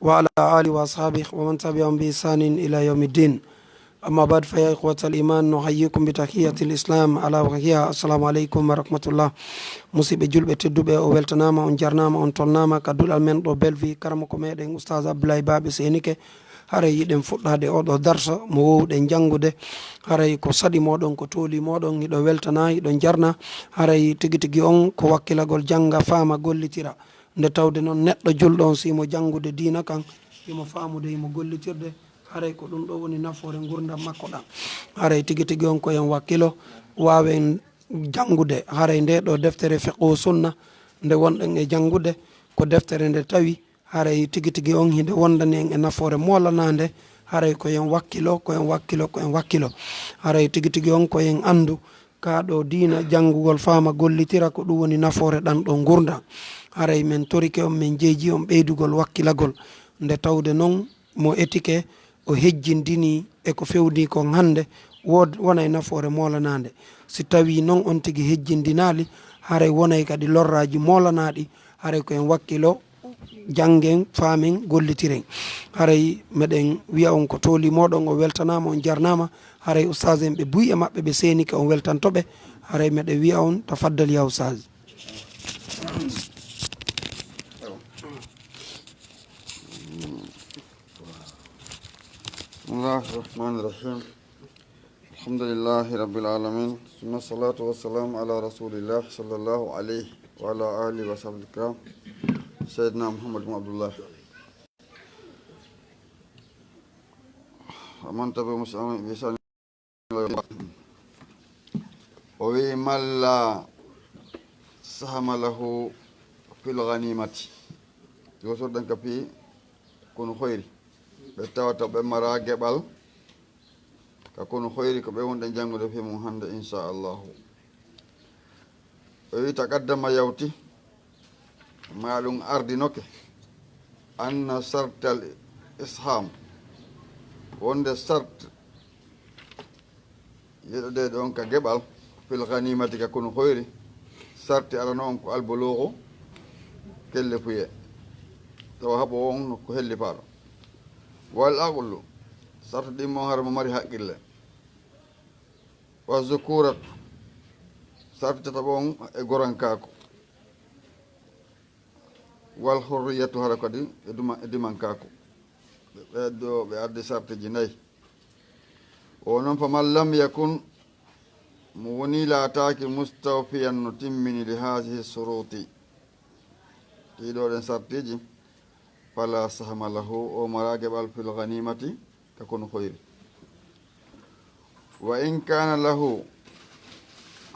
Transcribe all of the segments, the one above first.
وعلى آله وأصحابه ومن تبعهم بإحسان إلى يوم الدين. أما بعد فيا إخوة الإيمان نحييكم بتحية الإسلام على وهي السلام عليكم ورحمة الله. musidɓe julɓe tedduɓe o weltanama on jarnama on tolnama kaddulal men ɗo belvi karama ko meɗen oustaz Abdoulaye Baɓe Senike. haray yiɗen fuɗɗade oɗo darsa mo wowɗen janngude. haray ko saɗi moɗon ko tooli moɗon hiɗo weltana hiɗo jarna. haray tigi tigi on ko wakkilagol janga faama gollitira nde tawde noon neɗɗo julɗo on simo janngude diina kan imo faamude imo gollitirde haray ko ɗum ɗo woni nafoore gurdam makko ɗam. haray tigi tigi on ko en wakkilo wawen janngude haray nde ɗo deftere fiqhu sunna nde wonɗen e janngude ko deftere nde tawi haray tigi tigi on hinde wondani en e nafoore molanade. haray koyen wakkilo haray tigi tigi on koyen andu kaɗo diina janngugol faama gollitira ko ɗum woni nafoore ɗan ɗo gurdam. haray min torike on min jeeji on ɓeydugol wakkilagol nde tawde noon mo etike o hejjindini e ko fewni kon hannde wonay nafoore molanade. si tawi noon on tigi hejjindinali haray wonay kadi lorraji molanaɗi haray koyen wakkilo janggen faamen gollitiren. haray meɗen wiya on ko tooli moɗon o weltanama on jarnama. haray oustaz en ɓe buy e maɓɓe ɓe senike on weltantoɓe. haray meɗen wiya on tafaddal ya oustaz. bismillahi rahmani rahim alhamdulillahi rabbil alamin summa salatu wassalamu ala rasulillah sallallahu alayhi wa ala alihi wa sahbihi kiram sayyidina muhammad ibn abdullah man tabi muslimin bi san o wi malla sahama lahu fil ghanimati yosorɗen kapi kono hoyri ɓe tawata ɓe mara geɓal ka kono hoyri ko ɓe wonɗen janngude fi mum hannde inchallahu. o wi taqaddama yawti ma ɗum ardinoke anna sartal isham wonde sart yeɗode ɗon ka geɓal fil ghanimati ka kono hoyri sarti arano on ko albulugu kelle fuye tawa haɓo on ko hellipaɗo wal aqlu sartu ɗimmo har mo mari haqqille wa zukuratu sartu tataɓo on e gorankako wal hurriyatu hara kadi e dimankako ɓeɗo ɓe addi sartiji nayyi. o noon faman lam yakun mo woni laataki mustawfiyan no timmini li hasihi suruti ɗiɗoɗen sartiji fala sahama lahu o mara geɓal fil ghanimati ka kono hoyri. wa in kana lahu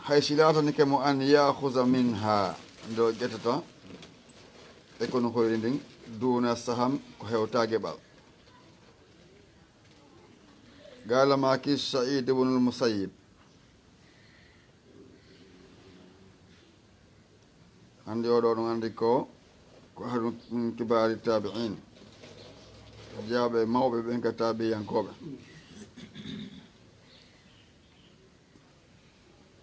haysi latani ke mo an yahuza minha ndo ƴettata e kono hoyri ndin duna saham ko hewta geɓal. gala maki Sa'id ibnul Musayyib andi oɗo ɗum andi ko hadu min kibari tabi'in jaaɓe mawɓe ɓen ka tabiyankoɓe.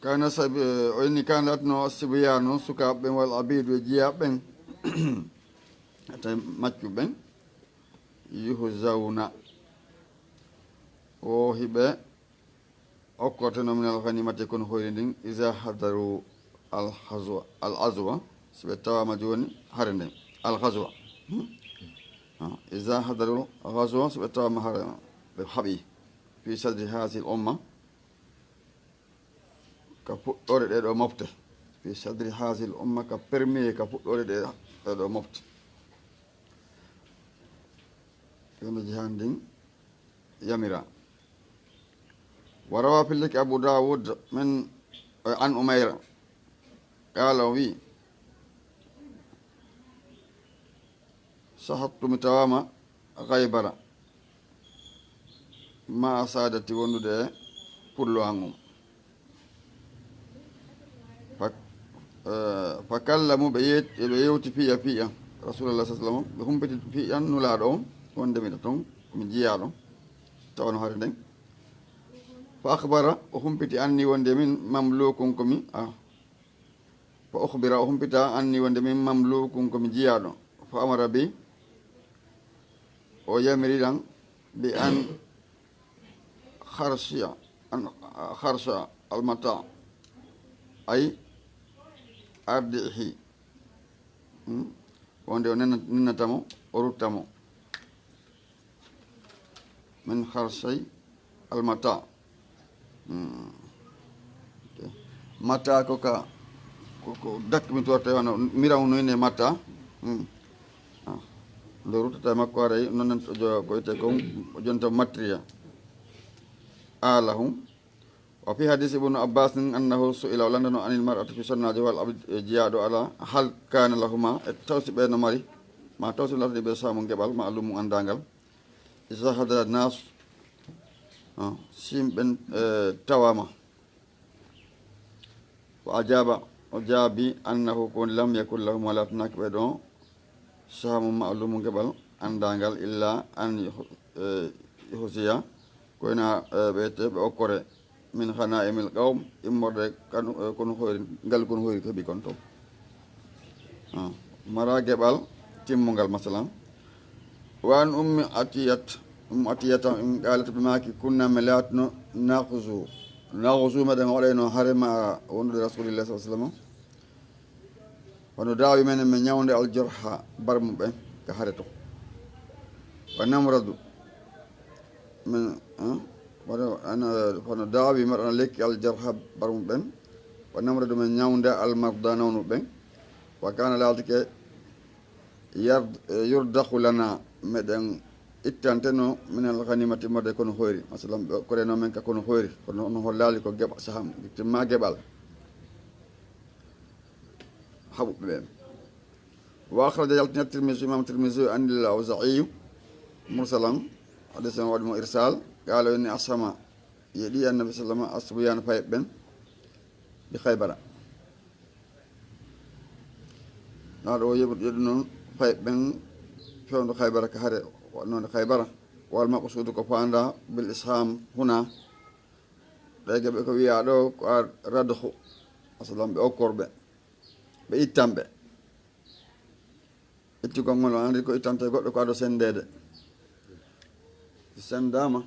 kana sabi o inni kana latno sibiyanu sukaɓe ɓen wal abidu e jiyaɓe ɓen ata maccu ɓen yuhzawna o hiɓe okkoteno min al ghanimati kono hoyri ndin isa hadaru al azwa so ɓe tawama joni hare nden al ghazwa isa hadaru ghazwa so ɓe tawama hare ɓe haaɓi fi sadri hasi l umma ka fuɗɗore ɗeɗo mofte fi sadri hasi l umma ka permis ka fuɗɗore ɗeɗo mofte yono jihan ndin yamira. wa rawa filliki Abu Dawud min an Umayra qala wi sahattu mi tawama Ghaybara ma sadati wondude e pullo an fa kallamu ɓe yewti fiya rasulullah sa sallam ɓe humpiti fiyan nulaɗo on wonde miɗa toon mi jiyaɗo tawano hare nden fa akhbara o humpiti anni wonde min mamlukun komi fa ukhbira o humpita anni wonde min mamlukun komi jiyaɗo fa amara bi o yamiriɗan bi an harsha almata ay ardihi wonde o ninnatamo o ruttamo min harshay almata mata ko dakki mi torta wano miraw noyne matta nde ruttata makko aray noon ko wiyete ko jonta mattriya alahum wa fi hadis ibnu abbas annahu su'ila o landano anil mar'ati fi sonnaji wal abd jiyaɗo ala hal kana lahuma e tawsi ɓe no mari ma tawsi latde ɓe samu geɓal ma allumum andagal isa hadara nas simɓen tawama wa ajaba o jaabi annahu ko lam yakun lahum wala tanaki ɓe ɗo samu ma allumu geɓal andagal illa an husiya koyna ɓeyte ɓe okkore min hana emil qawm immorde kono hoyri ngal kono hoyri heeɓi kon toon mara geɓal timmugal masalan wan ummi atiyata qalata ɓe maki kunname latno nahusu meɗen waɗayno harema wondude rasulillah sa sallam hono dawi men mi ñawde aljorha barmu ɓen ka hare to wa namradu min hono dawi maɗana lekki aljarha barmu ɓen wa namradu min ñawde almarda nawnu ɓen wa kana laltike yurdahu lana meɗen ittanteno minal ganimati mode kono hoyri masalan ɓe koreno men ka kono hoyri kono ono hollali ko geɓa saham timma geɓal haɓuɓe ɓen wa akhraja yaltina tirmisi imam tirmisi andil awzaiyu mursalan hadisen waɗimo irsal qala inni asama yeeɗi annabi sallam asbuyana faye ɓen bi haybara naɗo o yeɗu noon faye ɓen fewdo haybara ka haare wannode haybara wal mabɓe suudu ko fanda bil isham huna ɗege ɓe ko wiya ɗo ko a radhu masalan ɓe okkorɓe ɓe ittanɓe ittigol ngol o andi ko ittante goɗɗo ko aɗo sendede sendama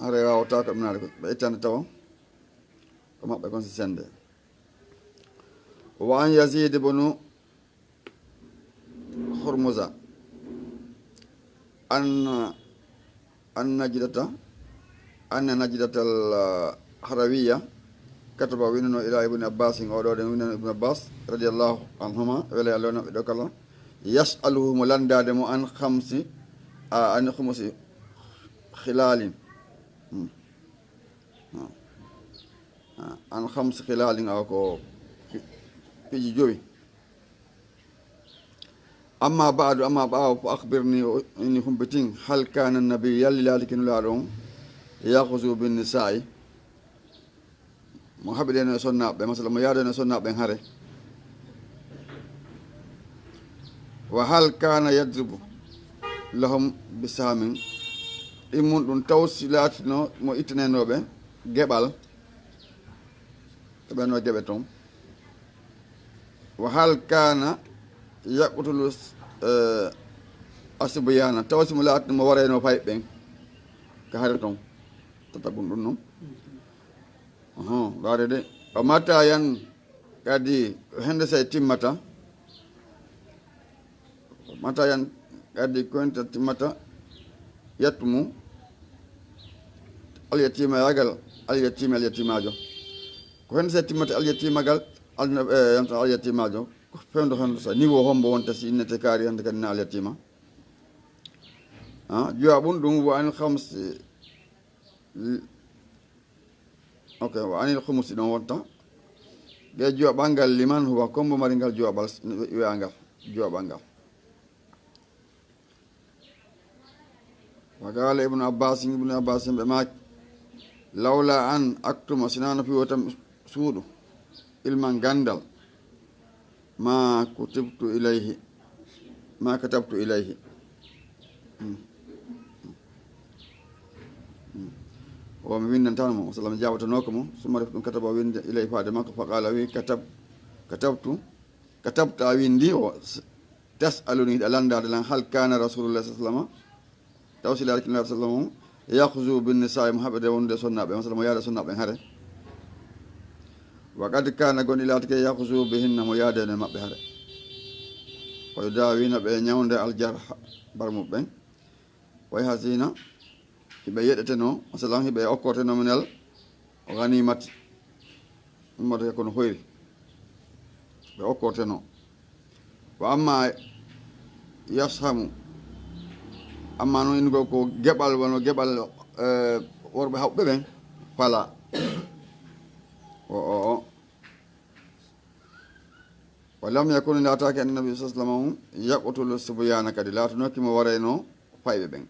are wawata ko ɗumnade ko ɓe ittande tawa ko maɓɓe kon si sende wa an yazid bonu hormusa anna najdata al harawiya kataba winano ila ibne abbas oɗo ɗen winano ibne abbas radiallahu anhuma wele allah naɓe ɗo kala yasaluhu mo landade mo an hamsi an humusi hilalin an hamsi hilalin awa ko piiji joyi amma ɓawa fo akhbirni ini humbitin hal kana nabi yallilali kinulaɗo on yahusu bin nisa'i mo haɓiɗeno e sonnaɓe masala mo yaadeno e sonnaɓen haare wa hal kana yadribu lahum bisamin ɗimmum ɗum tawsi laatino mo ittanenoɓe geɓal eɓeno geɓe toon wa hal kana yaɓɓutulu asibuyana tawsi mo laatino mo wareno fay ɓen ka haare toon tatagum ɗum noon waade de o matta yan kadi hende say timmata mata yan kadi koynta timmata yettumu alyatima yagal alyatimajo ko hende say timmata alyatimagal yanta alyatimajo ko fewdo hande sa niveau hombo wonta si innete kaari hande kadi na alyatima juwa ɓum ɗum wo an hamsi ok wa anil humusi ɗon wonta ɓe juwaɓal ngal liman huwa kombo mari ngal juwaɓal wiyangal juwaɓal ngal wa gala ibnu abbas ɓe maki lawla an aktuma sinano fi wotam suuɗu ilman gandal ma katabtu ilayhi o mi windantano mo sallam jabatanoko mo suma ref ɗum kataba winde ilay faade makko fa qala wi katabta windi o tasaluni ɗa landade lan hal kana rasulullah sa sallama taw silaari kinnaɗo sallam yahzu binnisai mo haɓede wonde sonnaɓe masala mo yaade sonnaɓe haare wa qad kana gon ilaata ke yahzu bihinna mo yaadene maɓɓe haare koye dawina ɓe ñawde aljarha barmuɓe ɓen way hasina hiɓe yeɗeteno masalan hiɓe okkorteno minel ganimati ummata kono hoyri ɓe okkorteno wa amma yashamu amma noon ingo ko geɓal wono geɓal worɓe hawɓe ɓen fala o wa lam yakun laatake annabi sa sallam um yaɓotul subuyana kadi laatanokkimo warayno fayɓe ɓen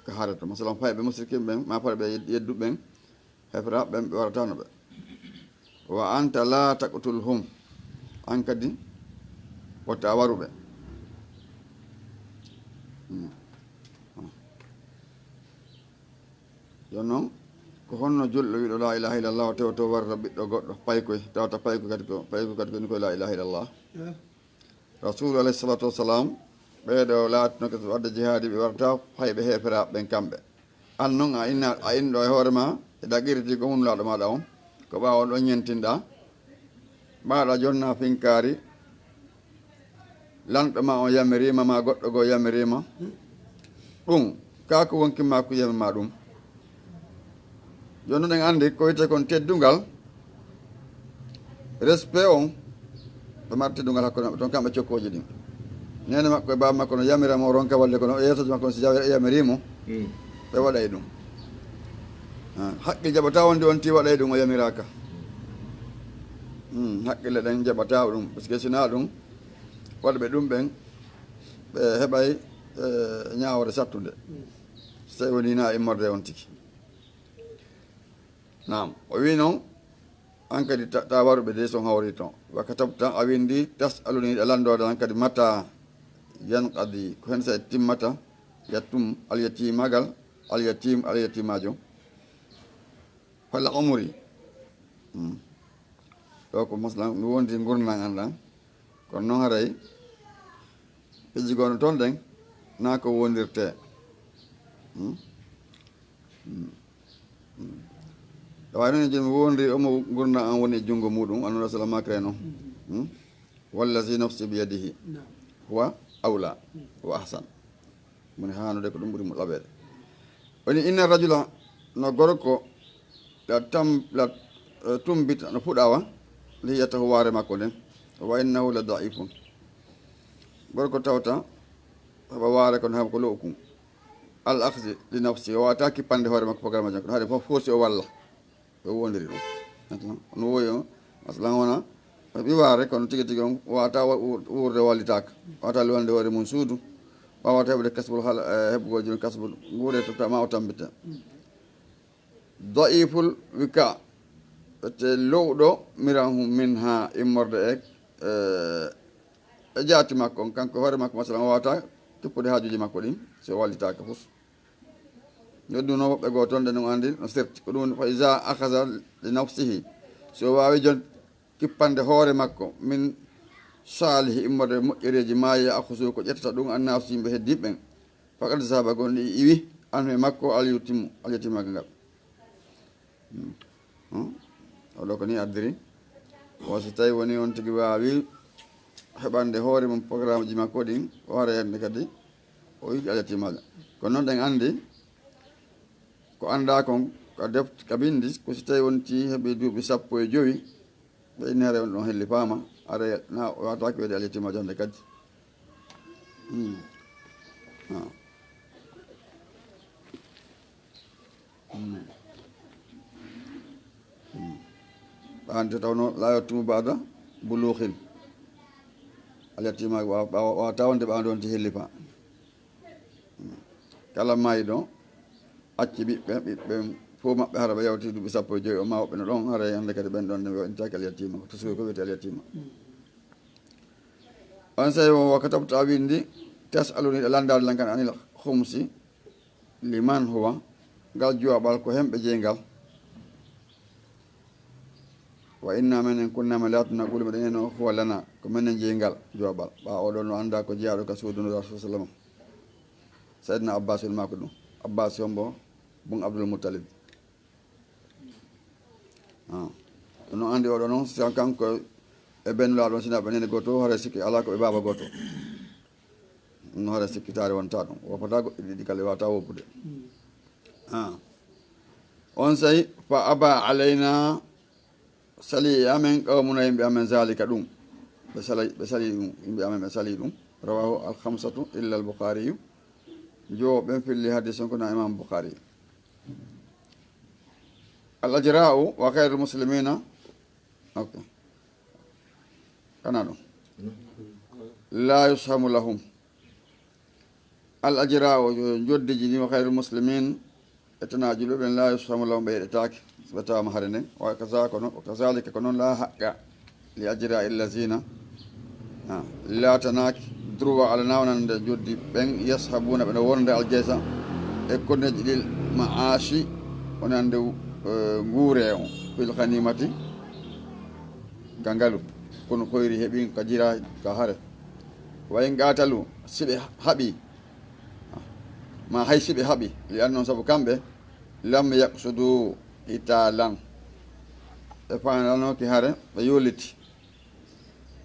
ko haarata masalan fayɓe musrikin ɓen ma paɗe ɓe yedduɓe ɓen hefra ɓen ɓe waratano ɓe wa anta la taqtul hum an kadi wotta waruɓe jon noon ko honno julɗo wiɗo la ilaha illallah o tewa to warata ɓiɗɗo goɗɗo paykoye tawata payko kadi ko ni koye la ilaha illallah rasulu alayhi salatu wassalam ɓeeɗo laatinoke wadde jihadi ɓe warata fayɓe heeferaɓe ɓen kamɓe an noon a inɗo e hoore ma e ɗaɓirti ko hunulaɗo maɗa on ko ɓawa ɗon ñentinɗa mbaɗa jonna finkari lanɗo ma on yamirima ma goɗɗo goo yamirima ɗum kako wonkimma ko yamima ɗum joni ɗen andi ko wiyete kon teddungal respect on ɓe mara teddungal hakkude maɓɓe toon kamɓe cokkoji ɗin nene makko e baba makko no yamiramo ronka walle kono yeesoji makko so yamirimo ɓe waɗay ɗum haqqil jaɓata wonde on ti waɗay ɗum o yamiraka haqqille ɗen jaɓata ɗum par ce que sina ɗum waɗɓe ɗum ɓen ɓe heɓay ñawore sattude so tawi woni na immorde on tigi nam o wi noon an kadi ta waruɓe de son hawri toon waka tabta a windi tasaluni ɗe landode an kadi matta yanqadi ko hen sa timmata yattum alyatimagal alyatimajo falla umri ɗo ko maslan mi wondi gurnan an ɗan kono noon haray pijjigono toon ɗen na ko wondirte wawi noon joni mi wondiri omo gurna an woni e junngo muɗum annabi sallam makre noon wallazi nafsi biyadihi huwa awla wa ahsan moni hanude ko ɗum ɓuuri mo laɓede woni inna rajula no gorko la tumbita no fuɗawa liyatahu waare makko nden wa innahu la daifun gorko tawta haɓa waare kono haɓa ko lo'o kum al akhdi li nafsi o wawata kippande hoore makko programme aji kono haade fof forsi o walla o wondiri ɗum ono woyi o masalan wona ɓi waare kono tigi tigi on wawata wurde wallitaka wawata liwande hoore mum suudu wawata heɓde kasbol haala heɓgoji on kasbol guure tota ma o tambita daiful wika ete lowɗo miran min ha immorde e jaati makko on kanko hoore makko masalan o wawata kippude haajuji makko ɗin so wallitaka fof nodduno woɓɓe goo toon ɗe no andi no sirti ko ɗum fa isa akasa li nafsihi so wawi jon kippande hoore makko min salihi immorde moƴƴereji ma ya akusu ko ƴettata ɗum annasu yimɓe heddiɓɓen fakat saba gonɗi iwi an e makko alyatimaga ngal oɗo ko ni addiri o so tawi woni on tigui wawi heɓande hoore mum programme ji makko ɗin o wara hende kadi o yiɗi alyatimaga kono noon ɗen andi ko anda kon ka bindi ko so tawi wonti heeɓi duuɓi 15 ɓe inni hare on ɗon helli paama ara na wataki weede alyatimajo hande kadi ɓande tawno la yottumu bada buluhin alyatimajo wawata wonde ɓande wonti helli pa kala maayi ɗon acci ɓiɓɓe fof maɓɓe hara ɓe yawti duuɓi 15 o ma woɓɓe no ɗon hara hande kadi ɓen ɗon ne wintaki alyatima to suwi ko wiyete alyatima on sawi waka tabta windi tasaluni ɗe landade lan kan anil humsi liman huwa ngal juwaɓal ko hemɓe jeygal wa inna men en kunnama latuna ɓuli meɗen eno huwa lana ko minen jeygal joɓal ɓa oɗon no anda ko jeyaɗo ka suuduno rasul sallam saydna abbas el mako ɗum abbas yombo bon abdoul moutalib ɗum noon andi oɗo noon sa kanko e bennulaɗon sina ɓe nene goto hara sikki ala ko ɓe baba goto no hara sikkitare wonta ɗum wopata goɗɗi ɗiɗi kala wata woppude on sayi fa aba alayna sali amen qawmuna yimɓe amen zalika ɗum ɓe sali ɗum yimɓe amen ɓe sali ɗum rawahu alhamsatu illa alboukhariyu jo ɓen filli hadis on kona imam boukhari al ajra'u wa khairu muslimina ok kana ɗum la yushamu lahum al ajra'u joddiji ni wa khairu muslimin e tanaji ɗo ɓen la yushamu lahum ɓe yeɗetake ɓe tawama haade nden wa kazalika ko noon la haqqa li ajra illazina latanaki droit ala nawnande joddi ɓen yashabuna ɓeɗo wonde aljaysa e konneji ɗil maashi wonande guure o fil hanimati ka ngalu kono koyri heeɓi ka jira ka haare wayi gatalu siɓe haaɓi ma hay siɓe haaɓi li an noon saabu kamɓe lam yaqsudu italan ɓe fananoki haare ɓe yoliti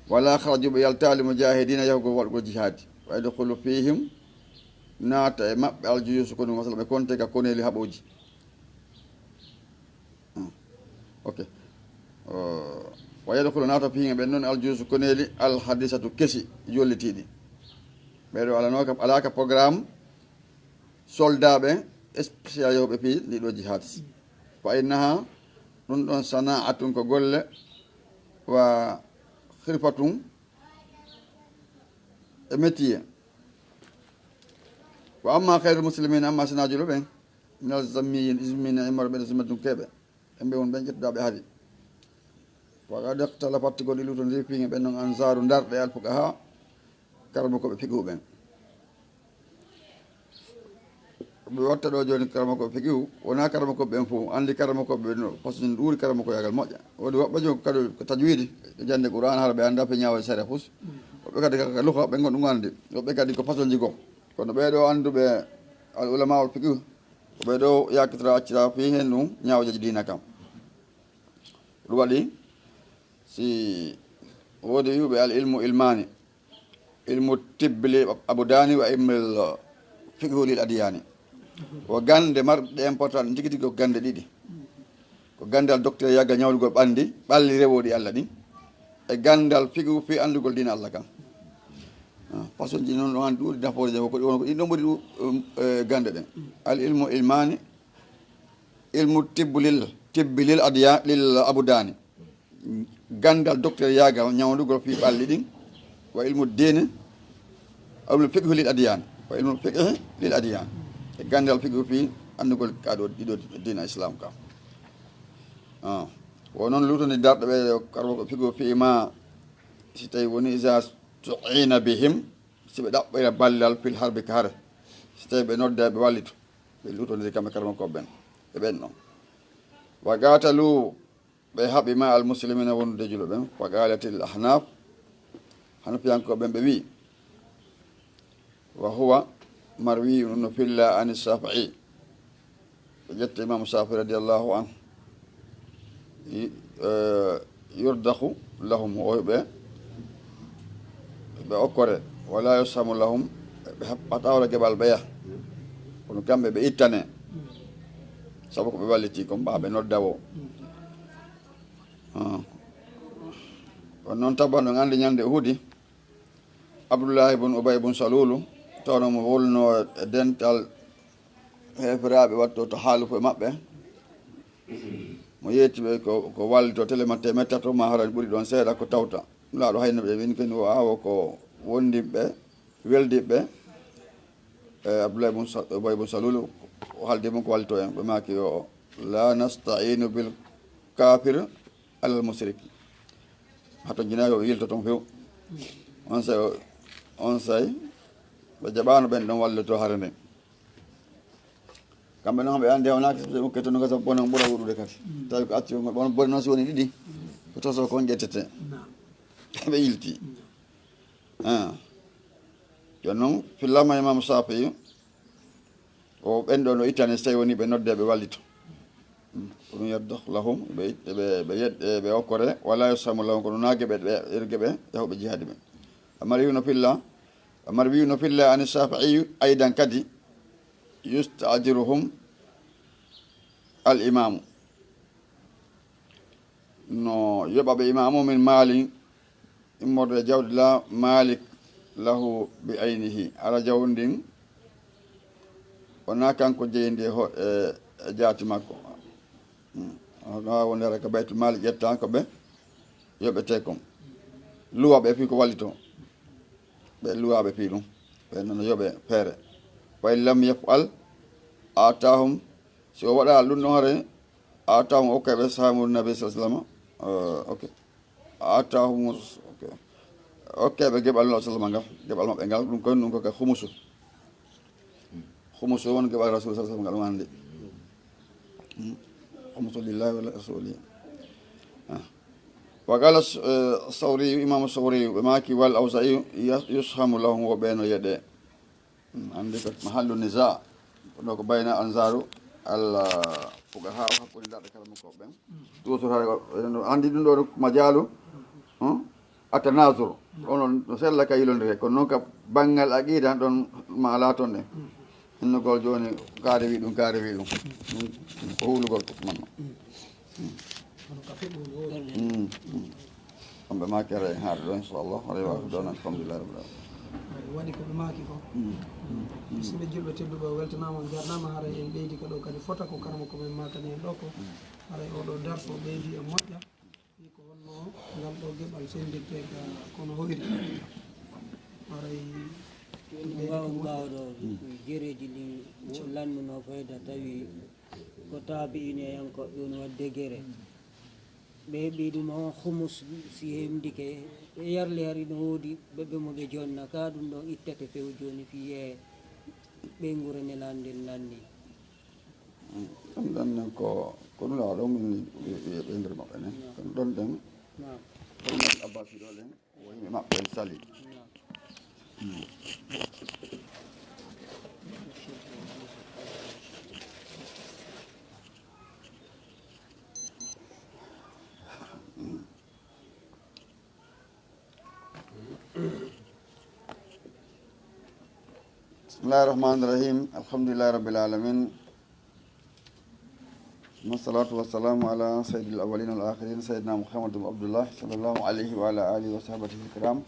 wala haraju ɓe yaltali mujahidina yahugo waɗgo jihadi wa yadkhulu fihim naata e maɓɓe aljuyusu koni masala ɓe konte ka koneli haɓoji ok wa yadkhulu naata fihim ɓen noon aljuyusu koneli alhadisatu kesi jollitiɗi ɓeɗo alanoka alaka programme soldat ɓe spécial yahuɓe pi ɗiɗo jihad fa innaha ɗum ɗon sana'atun ko golle wa hirfatum e métier wa amma khairu muslimina amma sinajulo ɓen minal zammiyin ismina imaro ɓeɗe simatum keɓe emɓe won ɓen ƴettuɗaɓe haadi waga dektala partigol ɗi lutodiri piŋe ɓen noon ansaru darɗe alfuqaha karama koɓe figihu ɓen ɓe watta ɗo joni karama koɓe figihu wona karama koɓe ɓen fof andi karama koɓe ɓen pasni ɗuuri karama ko yagal moƴƴa woni woɓɓe joni kadi ko tajwidi jande qouran hara ɓe anda pe ñawa sara fus woɓɓe kadi kaka luha ɓe gon ɗum andi woɓɓe kadi ko façon jigo kono ɓeɗo anduɓe al ulama ol figihu ɓeɗo yakitira accira fi hen ɗum ñawajaji dina kam ɗum waɗi si woodi wiɓe al ilmu ilmani ilmu tibbili aboudani wa ilmil fiqhulil adiyani ko gande marɗe important tigui tigui ko gande ɗiɗi ko gandal docteur yagga ñawlugol ɓandi ɓalli rewoɗi allah ɗi e gandal fiqhu fi andugol dina allah kam façon ji noon ɗon ɗuuɗi nafoore jam ko ɗi won ko ɗin ɗon ɓuri gande ɗen al ilmu ilmani ilmu tibbilil adiya lil aboudani gandal docteur yagal ñawlugol fi ɓalli ɗin wa ilmu dine ilmu fiqhu lil adiyan wa ilmu fiqhu lil adiyan e gandal fiqhu fi andugol kaɗo ɗiɗo dina islam kam wo noon lutoni darɗo ɓe karbo ko fiqhu fi ma si tawi woni isa tuina bihim siɓe ɗaɓɓira ballal fil harbi ka haare si tawi ɓe nodda ɓe wallito ɓe lutodiri kamɓe karma ko ɓen e ɓen ɗon wa gatalu ɓe haɓi ma al muslimina wondude julo ɓen wa galatil ahnaf hanafiyanko ɓen ɓe wi wa huwa marwi no filla ani shafii ɓe ƴetta imamu shafii radiallahu an yurdahu lahum oyɓe ɓe okkore wala yushamu lahum ɓe haɓɓatawra geɓal ɓeya kono kamɓe ɓe ittane saabu ko ɓe walliti ko mbaɓe noddawo on noon taban ɗon andi ñande huudi abdoullahi bun ubay bun salulu tawno mo wolno e dental heferaɓe watto to haalufu e maɓɓe mo yettiɓe ko wallito télématte mettato ma harani ɓuuri ɗon seeɗa ko tawta laaɗo hayno ɓe wini kani o awo ko wondiɓe weldiɓe e abdoullahi ubay bun salulu o haaldi mum ko wallito en ɓe maki o la nastainu bil kafir alal musrik hato jinayi o yilto toon few on say ɓe jaɓano ɓen ɗon wallito haare nden kamɓe noon ɓe andi hawnaki mukketo no gasa bonon ɓuura wuɗude kadi tawi ko acci on bone noon si woni ɗiɗi ko ko taso kon ƴettete ɓe yilti joni noon fillama imam Shafi'i o ɓenɗo no ittani so tawi woni ɓe nodde ɓe wallito ɗum yeddo lahum ɓe okkore wala yusamu lahum kono na gueɓe gueɓe yahuɓe jihadi ɓe amar wi no filla ani Shafi'i aydan kadi yustajiruhum al imamu no yoɓaɓe imamu min maali immorde jawdi la malik lahu bi aynihi ara jawdi ndin wona kanko jeyindi e jaati makko ha wondere ko baytul mali ƴetta ko ɓe yoɓete kon luwaɓe fi ko wallito ɓe luwaɓe fi ɗum ɓe nono yoɓe feere wa in lam yafal atahum si o waɗa ɗum ɗon hare atahum okkaɓe sahamul nabi sa sallam ok atahum okkeɓe geɓal no sallam ngal geɓal maɓɓe ngal ɗum kon ɗum koke humusu won geɓal rasul sa sallam ngal ɗum andi humusu lillahi wa rasuli wa qala sawri imam sawri ɓe maki wal awsa'i yushamu lahum wo ɓeeno yeɗe andi ko mahallu nisa ɗo ko bayna ansaru allah fuqaha o hakkude ndaɗe kala makko ɓen toujours hare andi ɗum ɗo majalu atanasur onon no sella ka yilodire kono noon ka banggal aqida ɗon ma ala toon ɗen innugol joni kaari wi ɗum ko hulugol manno kamɓe makere haade ɗo inchallah aɗa wawi ɗon alhamdulillah rabbil alamin waɗi ko ɓe maaki ko musidɓe julɓe tedduɓe o weltanama jarnama haara en ɓeydi ko ɗo kadi fota ko karama komin makani en ɗo ko haara oɗo darso ɓeydi e moƴƴa wi ko wonno ngal ɗo gueɓal sendirte ka kono hoyri haray mbawɗo jereji ɗi lannuno fayda tawi ko taabi ine yankoɓe ɗum wadde guere ɓe heeɓi ɗum on humus si hemdike ɓe yarli hari no woodi ɓeɓɓe moɓe jonna ka ɗum ɗon ittete few joni fiye ɓe gure nelanden nanni ɗum ɗon nen ko ɗum lawa ɗo min ɓe nder maɓɓe nen kono ɗon ɗen ɗon abbasi ɗo ɗen wo yimɓe maɓɓe en sali bismillahi rahmani rahim alhamdulillahi rabbil alamin wassalatu wassalamu ala sayyidil awwalin wal akhirin sayyidina muhammad ibn abdullah sallallahu alayhi wa ala alihi wa sahbihi kiram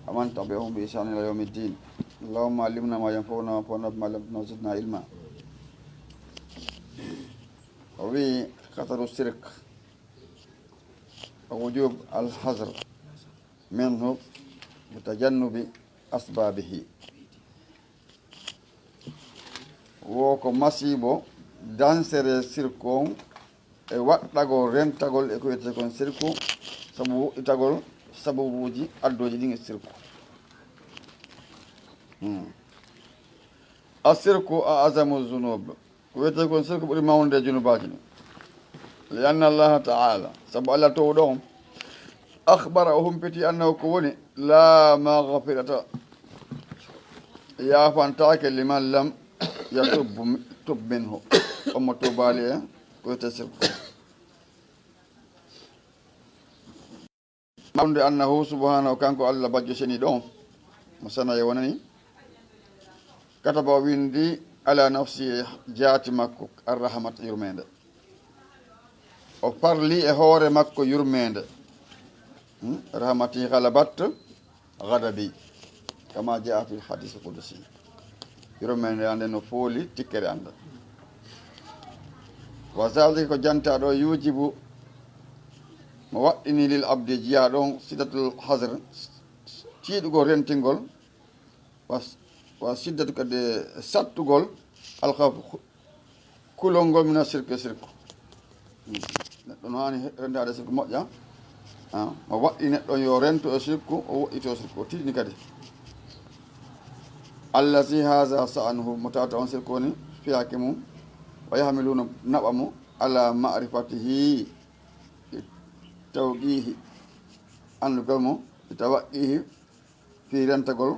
aman tabi'ahum bi ihsan ila yawmiddin allahumma allimna ma yanfa'una wa fa'alna bima lam zidna ilma wa wi khataru shirk wa wujub al hazr minhu bitajannubi asbabihi wo ko masibo dansere sirku on e waɗɗagol rentagol e ko wiyete kon sirku sabu woɗɗitagol sababuji addoji ɗin e sirku a sirku a azamu zunub ko wiyete kon sirku ɓuri mawnude junubaji ɗi li anna allaha taala sabu allah towɗo on akhbara o humpiti annahu ko woni la maghfirata yafantake liman lam yatub minhu omo tubali e ko wiyete sirku mawnude annahu subhanahu kanko allah bajjo seni ɗo mo sana e wonani kataba o windi ala nafsi e jaati makko arrahmat yurmede o parli e hoore makko yurmede rahmati halabat gadabi kama jaa fi hadis qudusi yurmede ande no fooli tikkere anda wa zalika ko jantaɗo yujibu mo waɗɗini lil abdi jiya ɗon sidatul hasre tiiɗugol rentingol wa siddatu kadi sattugol alkhaf kulol ngol mina sirke sirku neɗɗo no hani rentade sirku moƴƴa mo waɗɗi neɗɗo yo rento e sirku o woɗɗito sirku o tiɗini kadi allazi haha sa'anuhu mo tawata on sirku woni fiyaki mum wa yahmiluna naɓa mo ala marifatihi tawqihi andugal mo tawqihi fi rentagol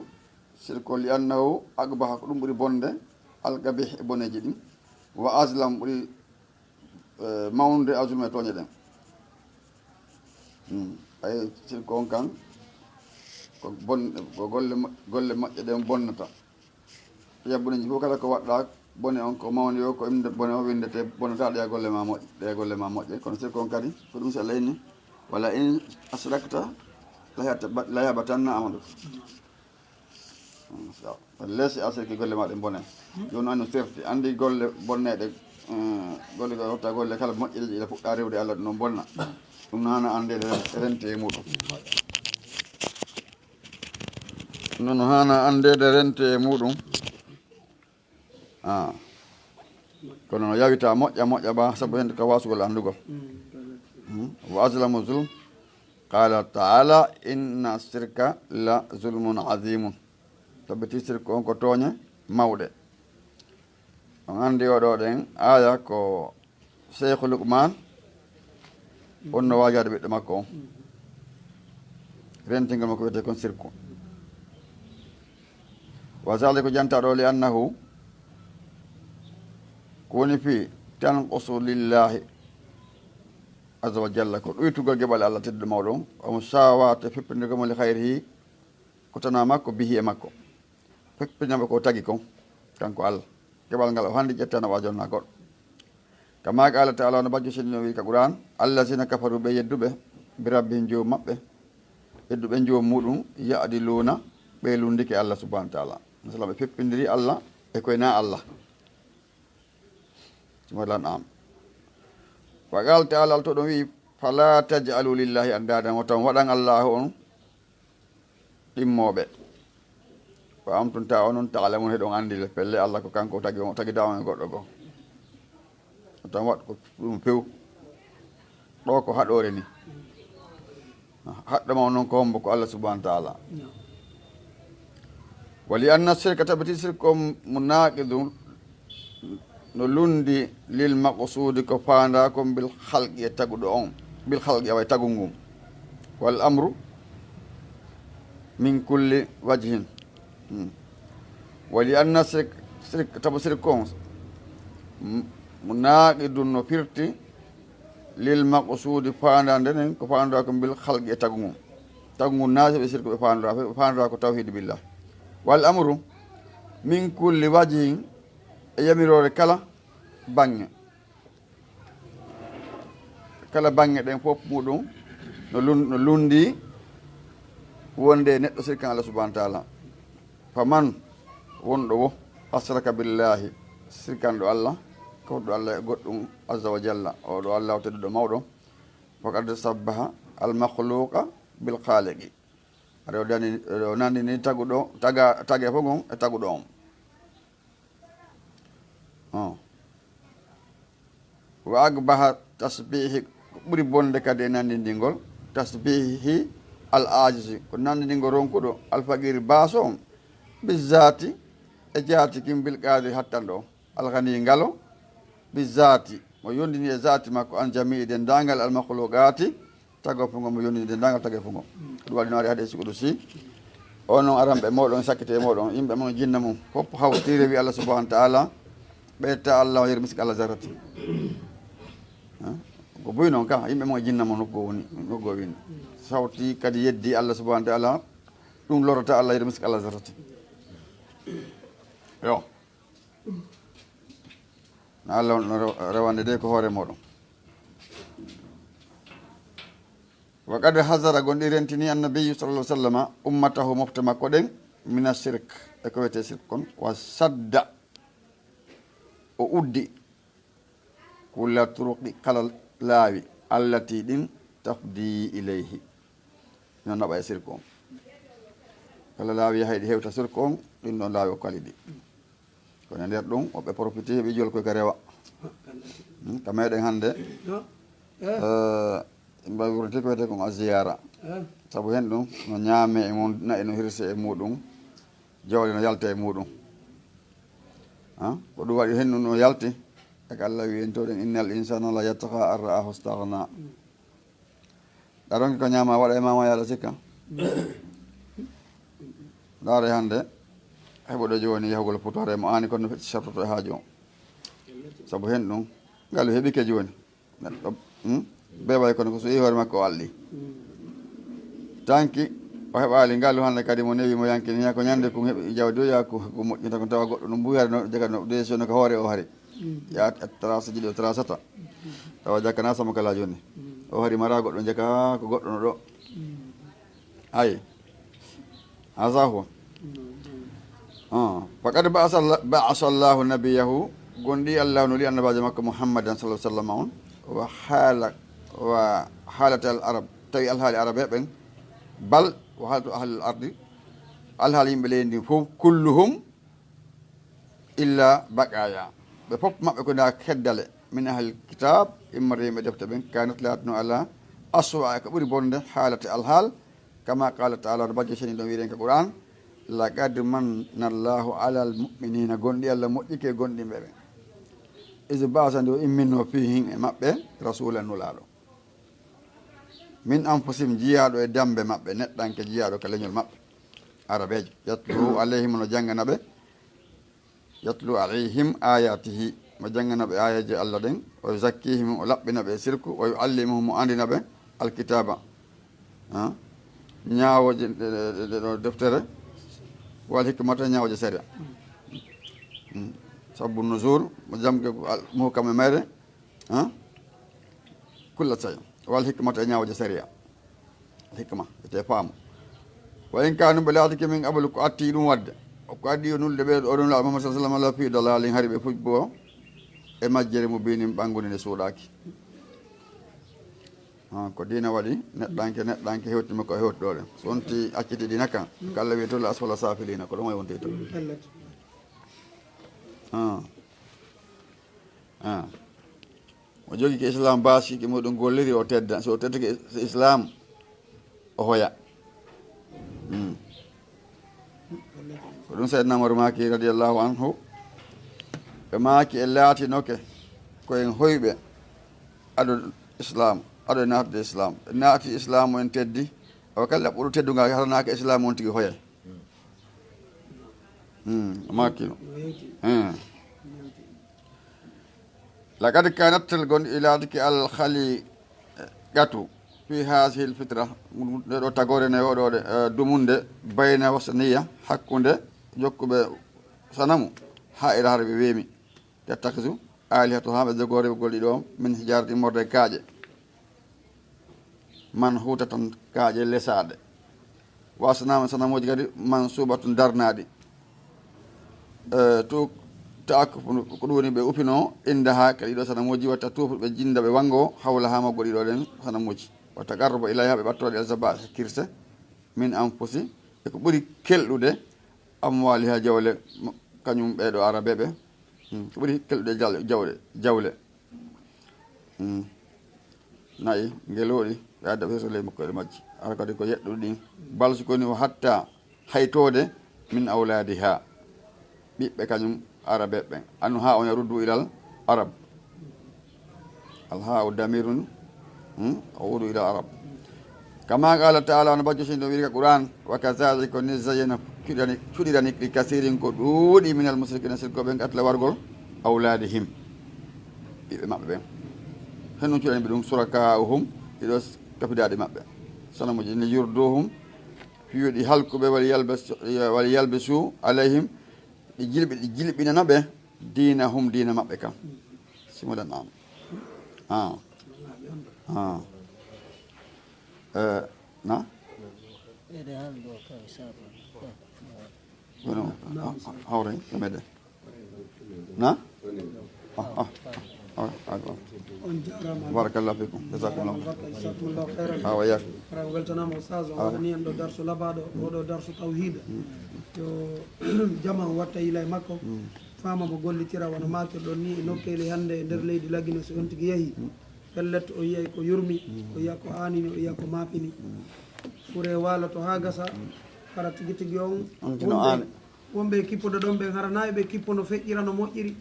sirko li annahu agbaha ko ɗum ɓuri bonde algabih e boneji ɗin wa aslam ɓuri mawnude aslume toñe ɗen ay sirko on kan ko bonde ko golle moƴƴe ɗen bonnata yabbuneji fof kala ko waɗɗa bone on ko mawni o ko inde bone o windete bonnata ɗe golle ma moƴƴe ɗe golle ma moƴƴe kono sirko on kadi ko ɗum si Allah inni wala in asrakta la yabatanna amalu lesi asirki golle maɗe bone joni anno serti andi golle bonneɗe golle go hotta golle kala moƴƴeɗe ila fuɗɗa rewde Allah ɗum noon bonna ɗum nana andede rente e muɗum non hana andede rente e muɗum kono no yawita moƴƴa ba saabu hende ka wasugol andugol wa aslamu zulm qala taala inna sirka la zulmun azimun tabbiti sirka on ko tooñe mawɗe on andi oɗo ɗen aya ko cheikhu Luqman onno wajade ɓiɗɗo makko on rentingol makko wiyete kon sirku wa sali ko jantaɗo li annahu ko woni fi tanqusu lillahi azza wa jalla ko ɗoytugol geɓale Allah tedduɗo mawɗon omo sawate fippidirgomo li hayrihi ko tana makko bihi e makko fippinama ko tagi kon kanko Allah geɓal ngal o hande ƴettana wajonna goɗɗo kama qala taala no bajjo senno wi ka Qur'an allazina kafaru ɓe yedduɓe bi rabbihim joom maɓɓe yedduɓe joom muɗum ya'diluna ɓe lundike Allah subhanahu wa taala masala ɓe fippidiri Allah e koye na Allah walan am wa qala taala to ɗon wi fala taj'alu lillahi andadan o tan waɗan Allahu on ɗimmoɓe ko amtun ta onon taalamun heɗon andi le pelle Allah ko kanko tagi dawon e goɗɗo goo o tan waɗ ko ɗum few ɗo ko haɗore ni haɗɗoma noon ko hombo ko Allah subhanahu wa taala wali anna sirka tabati sirko munaqidu no lundi lil maqsudi ko fanda ko bil khalqi e taguɗo on bil khalqi way tagu ngum wal amru min kulli wajhin wali anna sirk tabu sirko munaqidun no firti lil maqsudi fanda ndenen ko fanda ko bil khalqi e tagu ngum naase ɓe sirko ɓe fanda ko tawhid billah wal amru min kulli wajhin e yamirore kala bange ɗen fof muɗum no lundi wonde neɗɗo sirkan Allah subhanahu wa taala faman wonɗo wo asraka billahi sirkanɗo Allah kawɗo Allah e goɗɗum azza wa jalla oɗo Allah o tedduɗo mawɗo faqad sabbaha al makhluqa bil khaliqi aɗa o nandini taguɗo tage fof gon e taguɗo on wa agbaha tasbihi ɓuri bonde kadi e nandindigol tasbihi al ajisi ko nandindigol ronkuɗo alfaqiri baso on bizati e jaati kim bil qadir hattanɗo alghani ngalo bizati mo yondini e zati makko an jamii dendagal al makhluqati tago fungo mo yondini dendagal tage fungo ɗum waɗi no waɗi haade siguɗo si o noon aranɓe moɗon sakkite moɗon yimɓe mon jinna mum fof hawtire wi Allah subhanahu wa taala ɓeyta Allah o yermiski Allah zarati ko boyi noon ka yimɓe mo jinna mo nokko wini sawti kadi yeddi Allah subhanahu wa taala ɗum lorota Allah yermiski Allah zarati yo no Allah no rewande de ko hoore moɗon wa qad hasara gonɗi rentini annabiyu sallallah sallama ummatahu mofte makko ɗen mina sirk e ko wiyete sirk kon wa sadda o uddi kulla turuqi kala laawi allati ɗin tafdi ilayhi no naɓa e sirk on kala laawi yahayɗi hewta sirk on ɗin ɗon laawi o kaliɗi kono e nder ɗum woɓɓe profité heɓi jol koye ka rewa ka meɗen hannde mbawurete ko wiyete kon a ziyara saabu hen ɗum no ñaame e mum nayi no hirse e muɗum jawle no yalta e muɗum ko ɗum waɗi hennu no yalti eko Allah wi en toɗen innal insana la yattaqa an ra'ahu stahna ɗaɗonke ko ñama waɗa e mama yaala sikka ɗaare hannde heɓoɗo joni yahugol putore mo ani kono no fetti sartoto e haaju o saabu hen ɗum ngal heeɓike joni neɗɗo beɓay kono ko so yi hoore makko o alli tanki o heɓali ngal hande kadi mo newi mo yankini ko ñande ko heeɓi jawdi o yaako ko moƴƴinta ko tawa goɗɗo no mbuyare no jaga no décision ko hoore o hari ya trace jiɗi o tracata tawa jakkana sama kala joni o hari mara goɗɗo jaka ko goɗɗo no ɗo ayi asahu faqad ba'asa llahu nabiyahu gonɗi allah no li annabajo makko mouhammadan sallah sallam on wa haalata al arab tawi alhaali arab heɓen bal wa haalatu ahlul ardi alhaali yimɓe leydi ndi fof kulluhum illa baqaya ɓe fof maɓɓe ko nda keddale min ahal kitab immata yimɓe defte ɓen kanat latno ala aswa ko ɓuuri bonde haalate alhaal kama qala taala to bajjo seni ɗon wiiɗen ko qouran laqad manna llahu ala al muminina gonɗi allah moƴƴike gonɗimɓe ɓe isi basandi o imminno fihim e maɓɓe rasulan nulaɗo min anfusim jiyaɗo e dambe maɓɓe neɗɗanke jiyaɗo ka leñol maɓɓe arabejo yatlu alayhim no jangganaɓe yatlu alayhim ayatihi mo jangganaɓe ayaji allah ɗen o zakkihim o laɓɓinaɓe e sirku o yuallimuhum o andinaɓe alkitaba ñawoje ɗo deftere wal hikmata ñawoje séria sabbu nuzul mo jamge muhkam e mayre kulla say wal hikmata e ñawoje séria hikma ete faamu wa in kanu ɓe laatake min abalu ko atti ɗum wadde ko addi o nulde ɓe oɗon laaɓa Muhammad sallallahu alaihi wasallam la fi dalalin hari ɓe fuj bo e majjere mo binin ɓangude nde suuɗaki ko dina waɗi neɗɗanke hewtima ko hewtiɗoɗe so wonti acciti ɗi nakka ko allah wiye tolla asfala safilina ko ɗum e wonti to o jogui ko islam basiki muɗum golliri o tedda so teddake islam o hoya ko ɗum saydna Umaru maki radiallahu anhu ɓe maki e laatinoke koyen hoyɓe aɗo islam aɗo e natde islam e naati islam o en teddi o kala ɓuuro teddugal haranaka islam on tigui hoyay makino laqad kanattel gonɗi iladiki alhali gatu fi hasihi l fitra ɗeɗo tagore ne oɗoɗe dumunde bayna wasaniya hakkude jokkuɓe sanamu ha ira har ɓe weemi tettakisu alihatu ha ɓe jogore ɓe golɗi ɗo min hijarati morde kaaƴe man huuta tan kaaƴe lesaɗe wasanama sanamuji kadi man subatun darnaɗi to taako ko ɗum woni ɓe upino inde ha kadi ɗo sanamuji watta tufuɓe jinda ɓe wango hawla ha maggo ɗiɗo ɗen sanamuji watta garbo ilay ha ɓe ɓattoɗe elsaba kirse min anfusi eko ɓuuri kelɗude amwali ha jawle kañum ɓeɗo arabe ɓe ko ɓuuri kelɗude jawle nayi ngeloɗi ɓe adda ɓe sole makkoɗe majji ara kadi ko yeɗɗuɗo ɗin balsu koni o hatta haytode min awladi ha ɓiɓɓe kañum arabe ɓen annu ha on yaruddu ilal arab alha o damirun o wudu ilal arab kama qala taala no bajjo sin ɗo wiiri ka qouran wa kazalik ko ni zayena cuɗirani ɗi kasirin ko ɗuuɗi minal musrikina sirkoɓen atla wargol awladihim ɓiɓɓe maɓɓe ɓen hen ɗum cuɗani ɓe ɗum surakauhum ɗiɗo kapidaɗe maɓɓe sanamuji ne yurduhum fiyoɗi halkuɓe wala yalbisu alayhim ɗi jilɓinana ɓe dinahum dina maɓɓe kam simuɗan na hawre meɗe na barakallahu fikum jasakumllahu khairan wa yak weltanama ustage o waɗani en ɗo darsu labaɗo oɗo darsu tawhida yo jama watta yila e makko fama mo gollitira wona makirɗon ni e nokkeli hannde e nder leydi laggine so on tigui yeehi pellet o yiyay ko yurmi o yiya ko anini o yiya ko mapini ɓuure waloto ha gasa hara tigui tigui on wonɓe kippuɗo ɗon ɓe haranayi ɓe kippo no feƴƴira no moƴƴiri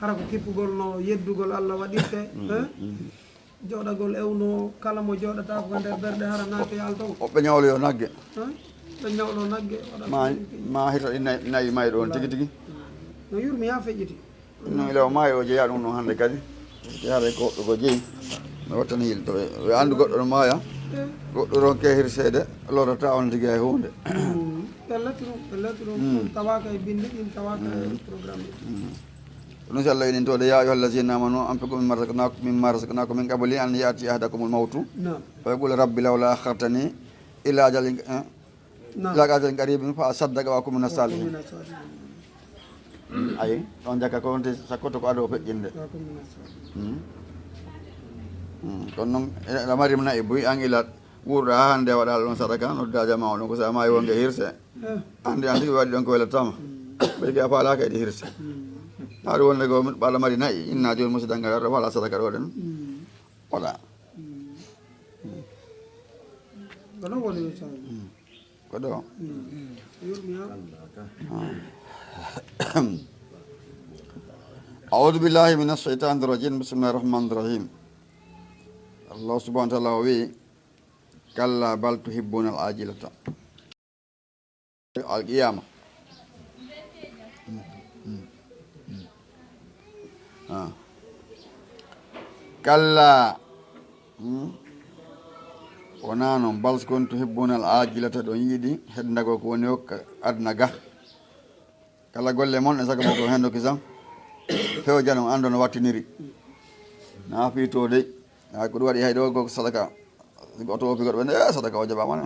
hara ko kippugol no yeddugol Allah waɗirte jooɗagol ewno kala mo jooɗata ko nder ɓerɗe hara naate yaltaw woɓɓe ñawlo yo nagge ɓe ñawɗo nagge ma hito ɗi nayi mayi ɗon tigi tigi no yurmi ha feƴƴiti no ilaw maayi o jeeya ɗum ɗon hannde kadi yaara goɗɗo ko jeeyi mi wattani yilto ɓe anndu goɗɗo no maaya goɗɗo ɗon kehir seede lorata on tigi e hunde ɓe lettirum tawaka e binde ɗin tawaka e programme ɗum so allah inin tode ya ayuha allazina amanu anfiqu mimma razaqnakum min qabli an yati ahadakumul mawtu fa yaqul rabbi lawla akhartani ila ajalin qaribin fa asaddaqa wa akun minas salihin ayi on jakka ko wonte sakkoto ko ado feƴƴinde kono noon lamarim nayi boyi an ilat wuurɗa ha hannde a waɗa ɗon sadaka nodda jama o ɗon ko sa mayi wonge hirse andi an tigi waɗi ɗon ko welatama ɓeyki a faalaka eɗi hirse haɗo wonde ko ɓaɗa mari nayi inna joni musidanga aɗa faala sadaka ɗo ɗen waɗa kono woni ko ɗo أعوذ بالله من الشيطان الرجيم بسم الله الرحمن الرحيم الله سبحانه وتعالى وي كلا بل تحبون العاجلة القيامة كلا ونانو بل كنتم تحبون العاجلة دون يدي هدنغو كونيو أدنغا kala golle mon e sago mo ko hendo kisan fewo jano ando no wattiniri na fito de ha ko wadi haydo go sadaka goto opi godo e sadaka o jaba man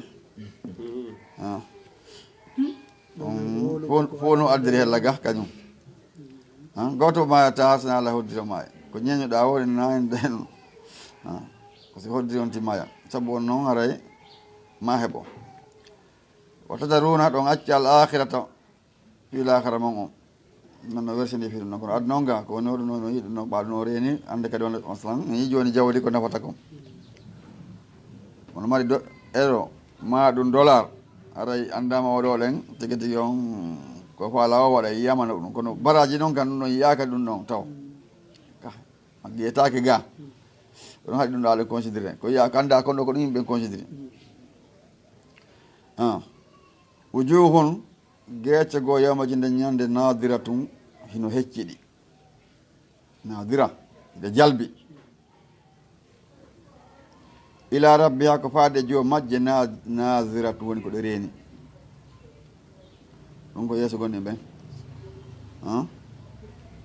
fono addiri hella ga kañum goto ma ta hasna la hoddiro ma ko nyenyo da wori na den ko si hoddiri on timaya sabu on non haray ma hebo wata daruna don acca al akhirata ila kharamon o non versini film non ko adnonga ko no yido no baal no reni ande kadi on aslan ni joni jawdi ko nafata ko on mari do euro ma dum dollar aray andama o do len tigi tigi on ko faala o wada yamana dum kono baraji non kan no yaaka dum non taw ka agi etaake ga on hadi dum dal considérer ko yaaka anda ko do ko dum be considérer wujuhun geece goo yamajinde ñande nadiratum hino hecciɗi nadira ɓe jalbi ila rabbiha ko faade jo majje nadiratu woni ko ɗo reeni ɗum ko yeeso gonɗi ɓen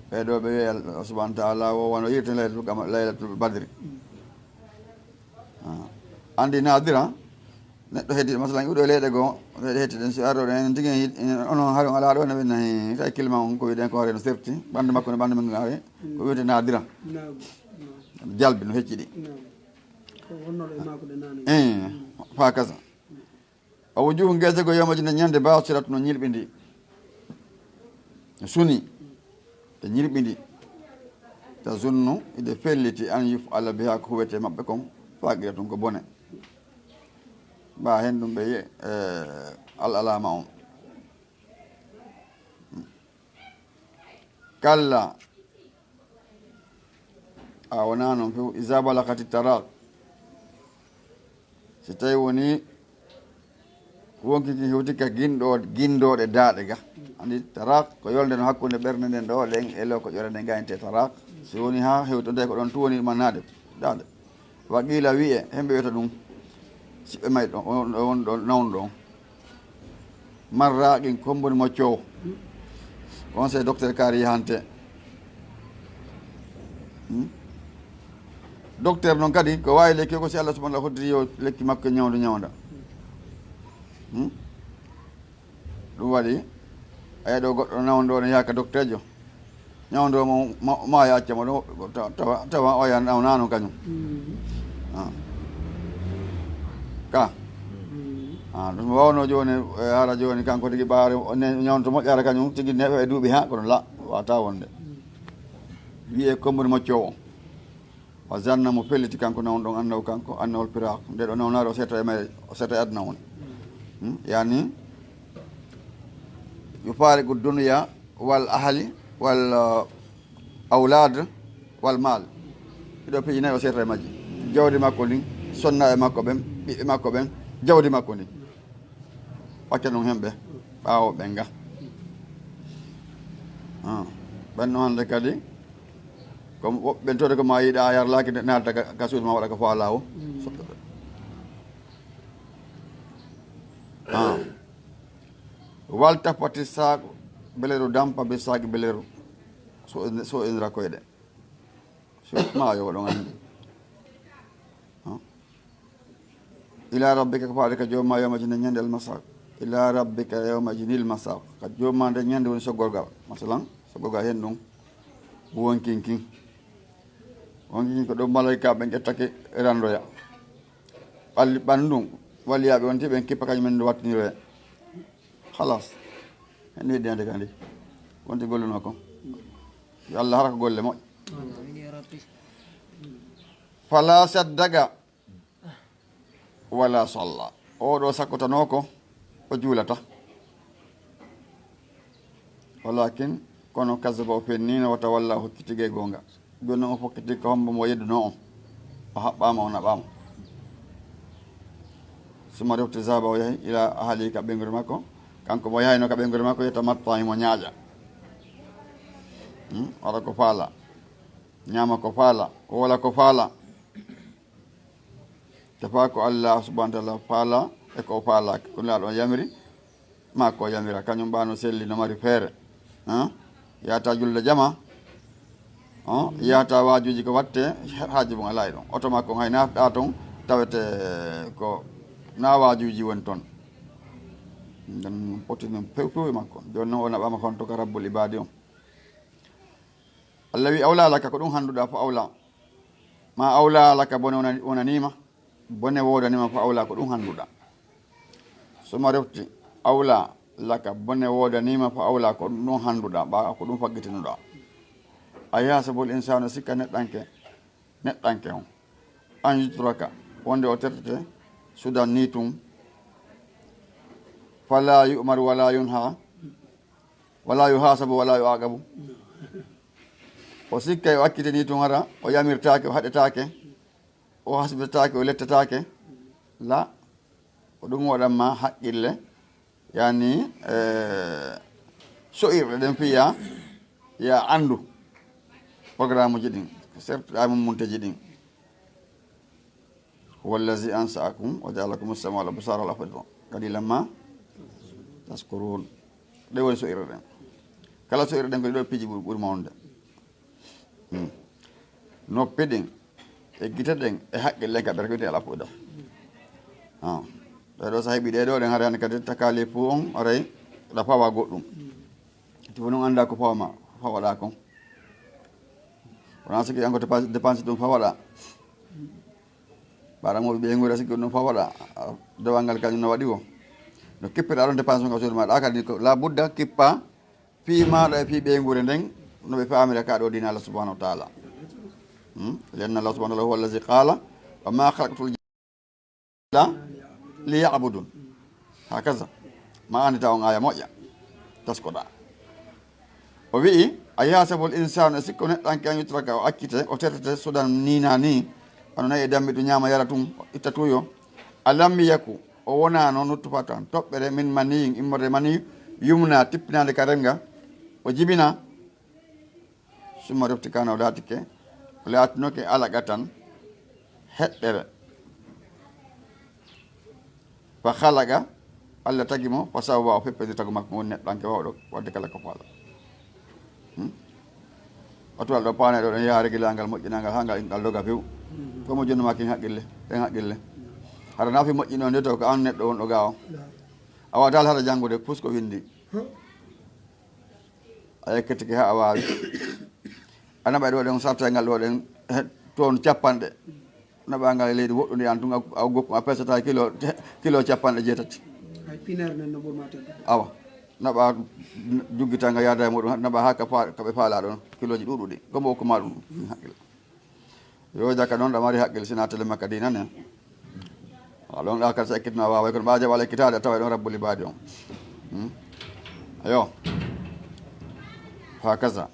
ɓeɗo ɓe wiya subahana taala o wono yirte laylatul badri andi nadira neɗɗo heddi masalan uɗo leyɗe goo hetti ɗen si arɗo en tigui onon haari on ala ɗo ne ɓenna tawi kilma on ko wiɗen ko haare no sefti ɓandu makko ne ɓandu men haare ko wiyete nadira jalbi no hecciɗi fa kasa o wujuhu gueese go yomaji nde ñande basirat no ñilɓidi suni e ñilɓidi ta zunnu ide felliti an yuf ala biha ko huwete mabɓe kon faaqira tun ko bone ba hen ɗum ɓe al'alama on kalla a wona noon few isa balakati tarak si tawi woni wonkiki hewtikka guindoɗe daaɗe ga andi tarak ko yolde no hakkude ɓerde nden ɗo len elo ko ƴore nde gayinte tarak si woni ha hewtode ko ɗon tuwoni mannade daaɗe waqila wiye hemɓe wiyata ɗum siɓɓe may ɗon won ɗon nawno ɗon marraqin komboni moccowo on c'est docteur Kari Yahante docteur noon kadi ko wawi lekki ko si Allah subahana hoddiri yo lekki makko ñawda ɗum waɗi ayi ɗo goɗɗo nawno ɗo ne yaka docteur jo ñawdo ma ya accama ɗo tawa oya nawnano kañum ka ɗum wawno joni hara joni kanko tigui ɓaare ñawnto moƴƴara kañum tigui neɗɗo e duuɓi ha kono la wata wonde wiye komboni moccowo o janna mo pelliti kanko nawon ɗon annaw kanko annawol pirako nde ɗo nawnare o setta e may o setta e aduna won yani yufariqu dunya wal ahli wal aulad wal mal ɗiɗo piiji nayyi o setta e majji jawdi makko ndin sonnaɓe makko ɓen ɓiɓɓe makko ɓen jawdi makko ndin wacca ɗum hemɓe ɓaawo ɓen ga ɓen no hannde kadi comme woɓɓen tode ko ma yiiɗa yarlaki nalta ka suudu ma waɗa ko faala o walta pati saako beleru dampa be saaki beleru so indira koyɗe maayo ɗon anndi ila rabbika ko faade ka joomma yawmaji nde ñande almasaq ila rabbika yawmaji nil masaq ka joomma nde ñande woni soggorgal masalan soggorgal hen ɗum wonkinkin wonkinkin ko ɗo malayika ɓe ƴettake randoya ɓalli ɓandum walliyaɓe wonti ɓen kippa kañumen nde wattiniroya halas hen heddiyande kandi wonti golluno ko yo allah hara ko golle moƴƴe fala saddaga wala salla oɗo sakkotano ko o juulata walakin kono kasaba o fennino wata walla hokkitige gonga joni noon o fokkiti ko hombo mo yedduno on o haɓɓama o naɓama suma refti saba o yahi ila haali ka ɓengure makko kanko mo yahayno ka ɓengure makko yetta matta himo ñaaƴa waɗa ko faala ñaama ko faala wola ko faala tefa ko allah subahana taala faala e ko faalaka ɗum laaɗo on yamiri ma ko yamira kañum ɓano selli no mari feere yahata julde jama yahata wajuji ko watte haaji mum ala e ɗon oto makko hay nafɗa toon tawete ko na wajuji woni toon nden potini pewtuwe makko joni noon o naɓama honto ko rabbul ibadi on allah wi awla laka ko ɗum handuɗa fo awla ma awla laka bone wonanima bone wodanima fo awla ko ɗum handuɗa soma refti awla laka bone wodanima fo awla ko ɗum handuɗa ɓa ko ɗum faggitinuɗa a yasabol insanu sikka neɗɗanke on an yutraka wonde o tertete sudan ni tum fala yumar wala yunha wala yuhasabu wala yuaqabu o sikkay o akkite ni tun hara o yamirtake o haɗetake o hasbitake o lettatake la ko ɗum waɗanma haqqille yani so'irɗe ɗen fiya ya andu programme uji ɗin sertuɗamum munteji ɗin wallazi ansaakum wa jaalakum sama wal absara wal afida qalilan ma taskurun ɗe woni so'irɗe ɗen kala so'irɗe ɗen ko ɗiɗo piiji ɓuuri mawnude noppi ɗin e gite ɗen e haqqille ka ɓerko wiyete ala fuɗa ɗeɗo so heeɓi ɗeɗo ɗen haɗani kadi takali fo on aray ɗa fawa goɗɗum tifo noon anda ko fawma fawaɗa kon wona sikki an ko dépense ɗum fawaɗa ɓaɗamoɓe ɓeygure sikki ɗum fawaɗa dewal ngal kañum no waɗi o no kippiɗa ɗon dépense ka suudu maɗa kadi ko la budda kippa fii maɗa e fii ɓeygure nden no ɓe famira ka ɗo dina allah subahanahu wa taala lianna allah subahana taala huwa allazi qala wa ma halaqtul jinna li yabudun hakaza ma andi taw on aya moƴƴa taskoɗa o wii a yasabol insanu e sikko neɗɗanke an yutraka o akkite o tertete sudan nina ni ano nayi e dambi ɗum ñama yara tum itta tuyo alam yaku o wonano nuttufa tan toɓɓere min maniyin immorde mani yumna tippinade ka renga o jibina summa refti kana o laatike o laatinoke alaga tan heɗɗere fa halaga allah tagi mo fa sawwa o feppedi tagu makko woni neɗɗanke wawɗo wadde kala ko faala watuwal ɗo paane ɗo ɗen yaari gilangal moƴƴinangal ha ngal doga few komo jonno makin haqqille ɗen haqqille haɗa nafi moƴƴino nde to ko an neɗɗo wonɗo ga o a watal haɗa janngude pusko windi a yekketike ha a wawi a naɓa ɗo ɗen sarta ngal ɗo ɗen toon capanɗe naɓangal e leydi woɗɗude an tun a gokku a pesata kilo capanɗe jeetati awa naɓa juggitanga yaada e muɗum naɓa ha kaɓe faala ɗon kiloji ɗuɗuɗi gombo hokkuma ɗum haqqille yo jaka noon ɗa mari haqqille sina télé makka dinane ɗon ɗa kadi so ekkitma wawa kono ɓa jaɓal ekkitade a tawa ɗon rabbul ibadi on ayo hakaza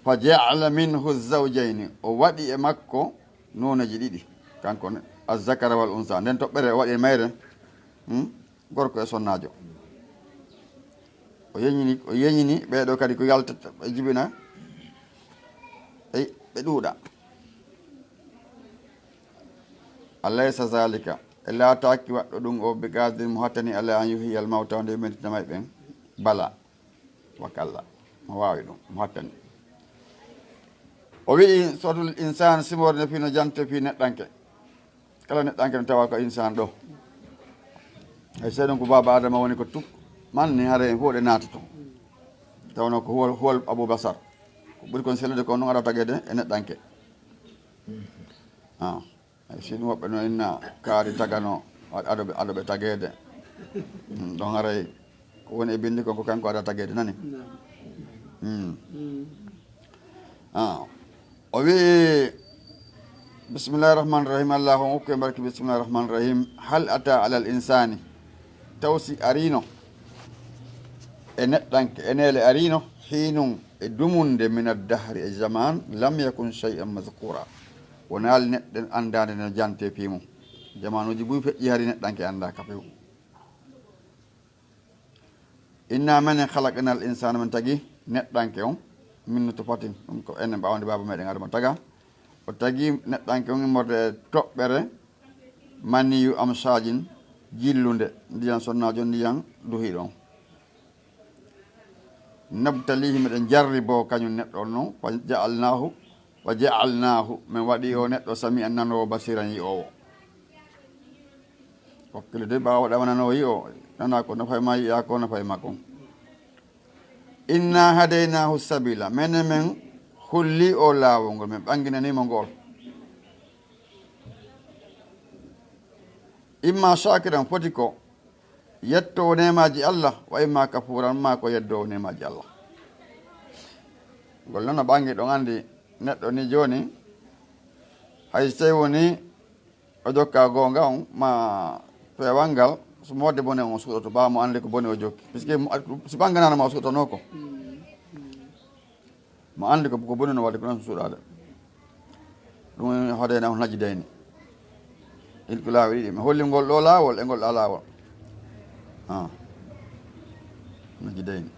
fa jaala minhu zawjayni o waɗi e makko noneji ɗiɗi kanko azzakara wal unsa nden toɓɓere o waɗi mayre gorko e sonnajo o yeñini ɓeɗo kadi ko yaltata ɓe jibina ɓe ɗuuɗa alaysa zalika e laataki waɗɗo ɗum o ɓe gadir mo hattani ala an yuhiyal mawta nde mentinamay ɓen bala wakalla mo wawi ɗum mo hattani o wii sotul insan simorde ne fino jante fi neɗɗanke kala neɗɗanke ne tawa ko insan ɗo hay seeɗon ko baba adama woni ko tuk manni haare en fof ɗe naatoto tawno ko huwal aboubasar ko ɓuri kon sellude ko noon aɗa tagede e neɗɗanke ay si ɗum woɓɓe no inna kaari tagano aɗoɓe tagede ɗon haray ko woni e bindi kon ko kanko aɗa tagede nani o wii bisimillahi rahmani rahim allah on hokku e mbarki bisimillahi rahmani rahim hal ata ala l insani taw si arino e neɗɗanke enele arino hinum e dumunde min addahri e zaman lam yakun chey an mazcoura wonaali neɗɗen andade no jante piimum jamanuji ɓuy feƴƴi hari neɗɗanke anda ka few inna menen halaqnal insana men tagui neɗɗanke on min no to fatin ɗum ko enen ɓawde baba meɗen adama taga o tagui neɗɗanke on immorde toɓɓere maniyu amsajin jillude ndiyan sonnajo ndiyan duhiɗon nabtalihi meɗen jarri bo kañum neɗɗo on noon wa jaalnahu min waɗi o neɗɗo sami an nanowo basiran yi owo hokkile de ɓawa waɗama nanowo yi o nana ko nafa ma yiya ko nafa ma kon inna hadaynahu sabila mene men hulli o laawol ngol min ɓanginanimo ngol imma shakiran foti ko yettowo nemaji allah wa imma kafuran ma ko yeddowo nemaji allah ngol noon no ɓangi ɗon andi neɗɗo ni joni hay so tawi woni o jokka gonga on ma pewal ngal so modde bone on suuɗoto bawamo ande ko bone o jokki puisque so ɓangananama o suuɗotono ko mo andi ko bone no wadde ko noon so suuɗade ɗum hoodena on haji dayni ilko laawi ɗiɗi mi holli ngol ɗo laawol e ngol ɗa laawol haji dayni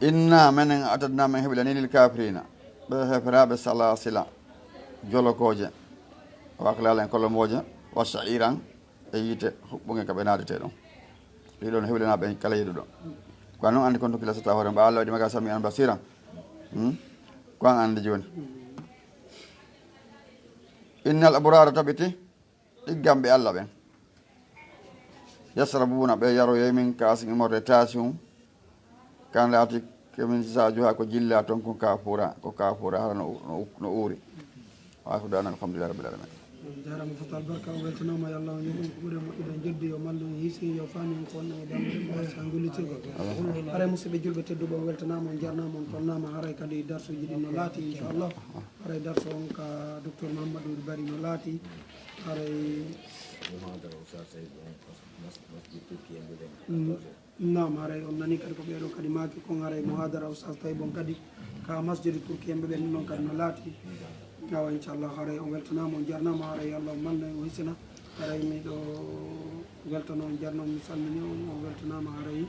inna menen atadna men heɓilani lil kafirina ɓe heferaɓe salasila jolokoje waklalen kolomoje wa shairan e yiite huɓɓuge ka ɓe nadete ɗon ɗiɗon heɓilanaɓe kala yiɗo ɗo ko noon andi kon tokki lasata hoore mba allah waɗi maga sami an basiran ko an andi joni innal abrara tabiti ɗiggamɓe allah ɓen yasrabuna ɓe yaroye min kaasi imorde tasium kan laati kemin sadio ha ko jilla toon ko kafura hara no uuri wafudan alhamdulillah rabbil alamin jarama fotal barka o weltanama yo allah yoɓum ko ɓuuri moƴƴuɗen jeddi yo mallu hiisi yo faami ko wonno e damɗe sa gollitirgol haray musidɓe julɓe tedduɓe o weltanama on jarnama on tolnama haray kadi darsuji ɗi no laati inchallah haray darso on ka docteur mahamadou bari no laati haray nam haray on nani kadi ko ɓeeɗo kadi maki kon haray mohadara oustas tawi bon kadi ka masjidi turki yemɓe ɓen noon kadi no laati awa inchallah haray on weltanama on jarnama haray allah malna o hisina haray miɗo weltano on jarnama mi salmini on weltanama haray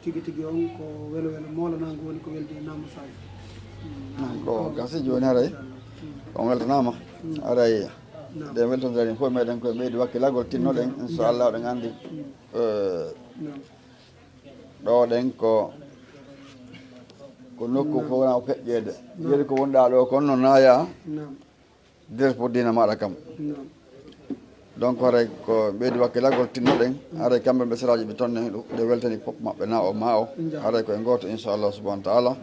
tigui tigui on ko welo welo molanago woni ko weldi e namdo saji ko gasi joni haray on weltanama haray ɗe weltodaren fof meɗen koye ɓeydi wakkilagol tinnoɗen inchallah oɗen andi ɗo ɗen ko nokku fof wona feƴƴede yeeɗi ko wonɗa ɗo kon no naaya dres pour dina maɗa kam donc haray ko ɓeydi wakkilagol tinnoɗen haray kamɓe ɓe seraji ɓe tonne ɗe weltani fof maɓɓe na o ma o haray koye goto inchallah subahana taala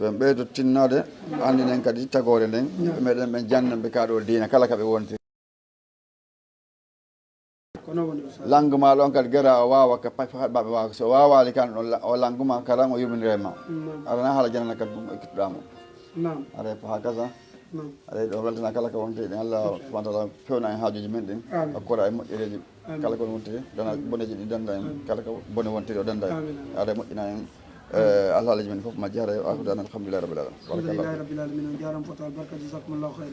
koyen ɓeydo tinnode andinen kadi tagore nden ɓe meɗen ɓe jannan ɓe kaɗo dina kala kaɓe wonti langue ɗon kadi guera o wawa ka haɗɓaɓe wawa so wawali kan o langue ma karan o yuminirema arana haala janana kadi ɗum ekkittuɗamo aɗa ha kasa aɗa ɗo weltana kala ko wonte ɗen allah subahana taala fewna en haajuji men ɗin hakkoɗa e moƴƴereji kala ko wontiri dana boneji ɗi danda en kala ko bone wontiri o danda en aɗa moƴƴina en alhaalaji men fof majji haray afudan alhamdulillah rabbil alamin alhamdulillahi rabbil alamin on jarama fotal barka jasakumllahu khayran